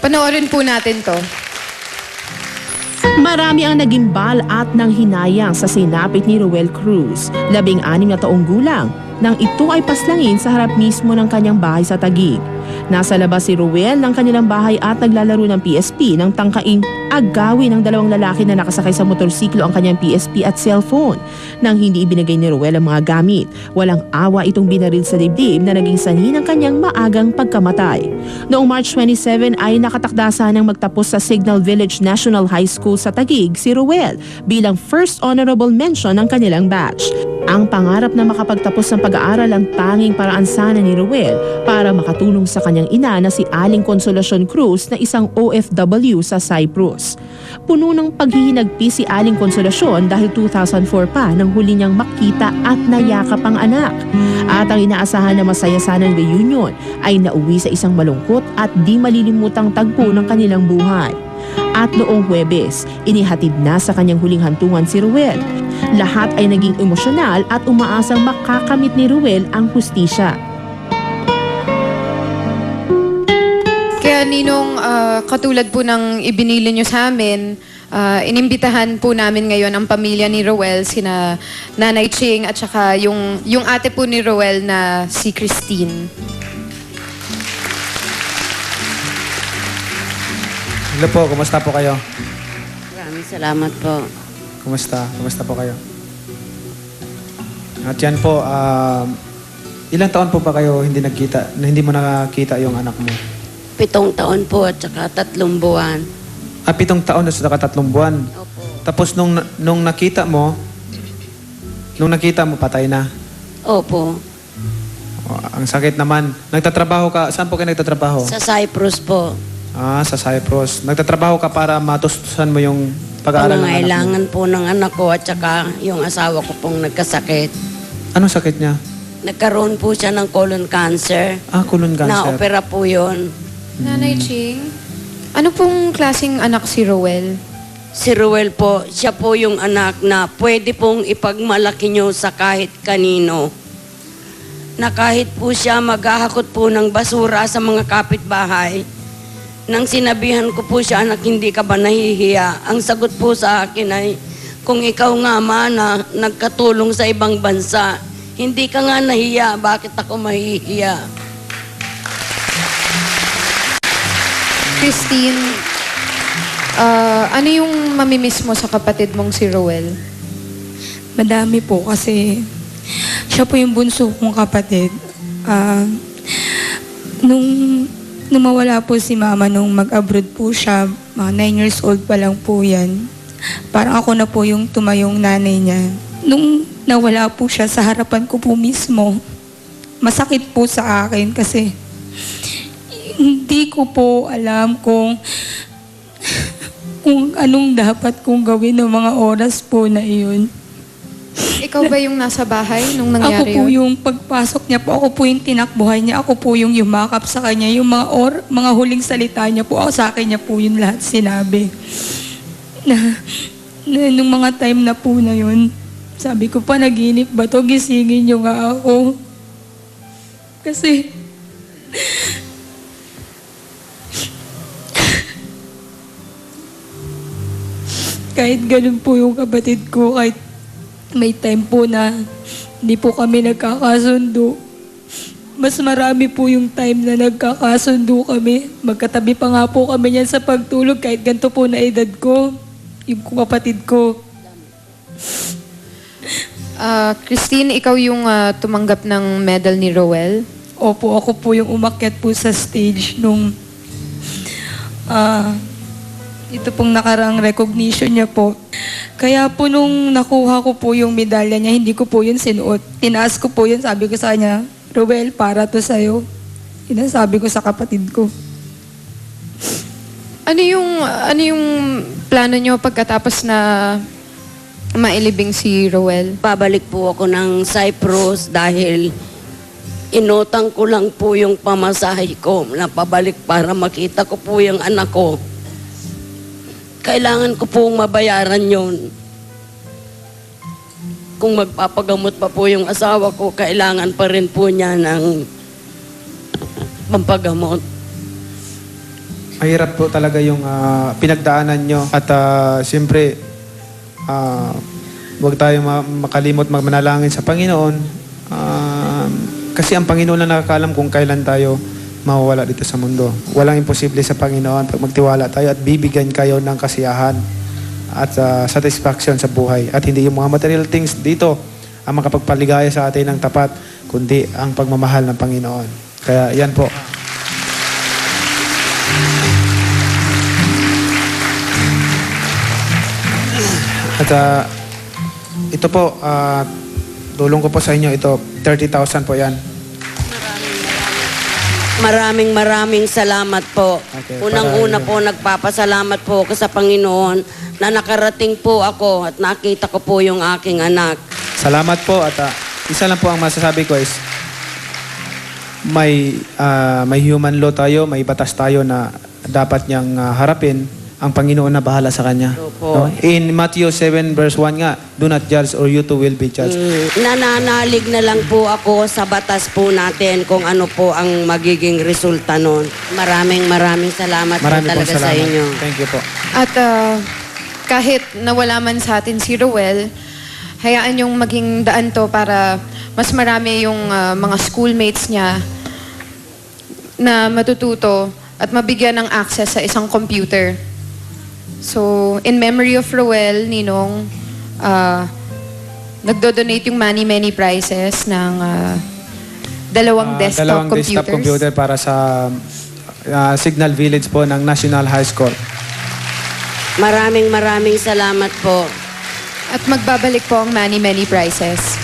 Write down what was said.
Panoorin po natin to. Marami ang nagimbal at nang hinayang sa sinapit ni Roel Cruz, 16 na taong gulang, nang ito ay paslangin sa harap mismo ng kanyang bahay sa Taguig. Nasa labas si Roel ng kanilang bahay at naglalaro ng PSP nang tangkaing agawin ng dalawang lalaki na nakasakay sa motorsiklo ang kanyang PSP at cellphone. Nang hindi ibinigay ni Roel ang mga gamit, walang awa itong binaril sa dibdib na naging sanhi ng kanyang maagang pagkamatay. Noong March 27 ay nakatakda ng magtapos sa Signal Village National High School sa Taguig si Roel bilang first honorable mention ng kanilang batch. Ang pangarap na makapagtapos ng pag-aaral ang tanging paraan sana ni Roel para makatulong sa kanyang ina na si Aling Consolacion Cruz na isang OFW sa Cyprus. Puno ng paghihinagpi si Aling Consolacion dahil 2004 pa nang huli niyang makita at nayakap ang anak. At ang inaasahan na masaya sanang reunion ay nauwi sa isang malungkot at di malilimutang tagpo ng kanilang buhay. At noong Huwebes, inihatid na sa kanyang huling hantungan si Roel. Lahat ay naging emosyonal at umaasang makakamit ni Roel ang hustisya. Kaya Ninong, katulad po ng ibinili nyo sa amin, inimbitahan po namin ngayon ang pamilya ni Roel, sina Nanay Ching at saka yung ate po ni Roel na si Christine. Hello po, kumusta po kayo? Maraming salamat po. Kumusta? Kumusta po kayo? At yan po, ilang taon po ba kayo hindi mo nakakita yung anak mo? 7 taon po at saka 3 buwan. 7 taon at saka 3 buwan. Opo. Tapos nung nakita mo, patay na. Opo. Ang sakit naman. Nagtatrabaho ka, saan po kayo nagtatrabaho? Sa Cyprus po. Sa Cyprus. Nagtatrabaho ka para matustusan mo yung pag-aaral ng anak mo? Pangangailangan po ng anak ko at saka yung asawa ko pong nagkasakit. Anong sakit niya? Nagkaroon po siya ng colon cancer. Colon cancer. Na-opera po yun. Nanay Ching, ano pong klaseng anak si Roel? Si Ruel po, siya po yung anak na pwede pong ipagmalaki nyo sa kahit kanino. Na kahit po siya maghahakot po ng basura sa mga kapitbahay, nang sinabihan ko po siya, anak, hindi ka ba nahihiya? Ang sagot po sa akin ay, kung ikaw nga na nagkatulong sa ibang bansa, hindi ka nga nahiya, bakit ako mahihiya? Christine, ano yung mamimiss mo sa kapatid mong si Roel? Madami po kasi siya po yung bunso kong kapatid. Nung mawala po si mama, nung mag-abroad po siya, 9 years old pa lang po yan. Parang ako na po yung tumayong nanay niya. Nung nawala po siya sa harapan ko po mismo, masakit po sa akin kasi hindi ko po alam kung anong dapat kong gawin ng mga oras po na iyon. Ikaw ba yung nasa bahay nung nangyari Ako po yun? yung pagpasok niya po, ako po yung tinakbuhan niya, ako po yung yumakap sa kanya, yung mga huling salita niya po, ako sa akin niya po yung lahat sinabi. Nung mga time na po na yun, sabi ko pa, naginip ba to? Gisingin niyo nga ako. Kasi kahit ganun po yung kapatid ko, kahit may time po na hindi po kami nagkakasundo, mas marami po yung time na nagkakasundo kami. Magkatabi pa nga po kami niyan sa pagtulog kahit ganito po na edad ko, yung kapatid ko. Christine, ikaw yung tumanggap ng medal ni Roel? Opo, ako po yung umakyat po sa stage nung ito pong nakarang recognition niya po. Kaya po nung nakuha ko po yung medalya niya, hindi ko po yun sinuot. Tinaas ko po yun, sabi ko sa kanya, Roel, para to sa'yo. Yun ang sabi ko sa kapatid ko. Ano yung plano nyo pagkatapos na mailibing si Roel? Babalik po ako ng Cyprus dahil inutang ko lang po yung pamasahe ko na pabalik para makita ko po yung anak ko. Kailangan ko pong mabayaran yon. Kung magpapagamot pa po yung asawa ko, kailangan pa rin po niya ng pampagamot. mahirap po talaga yung pinagdaanan nyo. At siyempre, huwag tayong makalimot magmanalangin sa Panginoon. Kasi ang Panginoon lang nakakaalam kung kailan tayo mawawala dito sa mundo. Walang imposible sa Panginoon pag magtiwala tayo at bibigyan kayo ng kasiyahan at satisfaction sa buhay. At hindi yung mga material things dito ang makapagpaligaya sa atin ng tapat, kundi ang pagmamahal ng Panginoon. Kaya yan po. At ito po, tulong ko po sa inyo, ito 30,000 po yan. Maraming salamat po. Okay, Unang-una para- po, nagpapasalamat po ako sa Panginoon na nakarating po ako at nakita ko po yung aking anak. Salamat po at isa lang po ang masasabi ko is may human law tayo, may batas tayo na dapat niyang harapin. Ang Panginoon na bahala sa kanya. Opo. No? In Matthew 7 verse 1 nga, do not judge or you too will be judged. Nananalig na lang po ako sa batas po natin kung ano po ang magiging resulta nun. Maraming salamat po Marami pong talaga sa salamat. inyo. Thank you po. At kahit nawala man sa atin si Rowel, hayaan yung maging daan to para mas marami yung mga schoolmates niya na matututo at mabigyan ng access sa isang computer. So, in memory of Rowel, Ninong, nagdo-donate yung Many Prizes ng dalawang desktop computers. Para sa Signal Village po ng National High School. Maraming salamat po. At magbabalik po ang Many Prizes.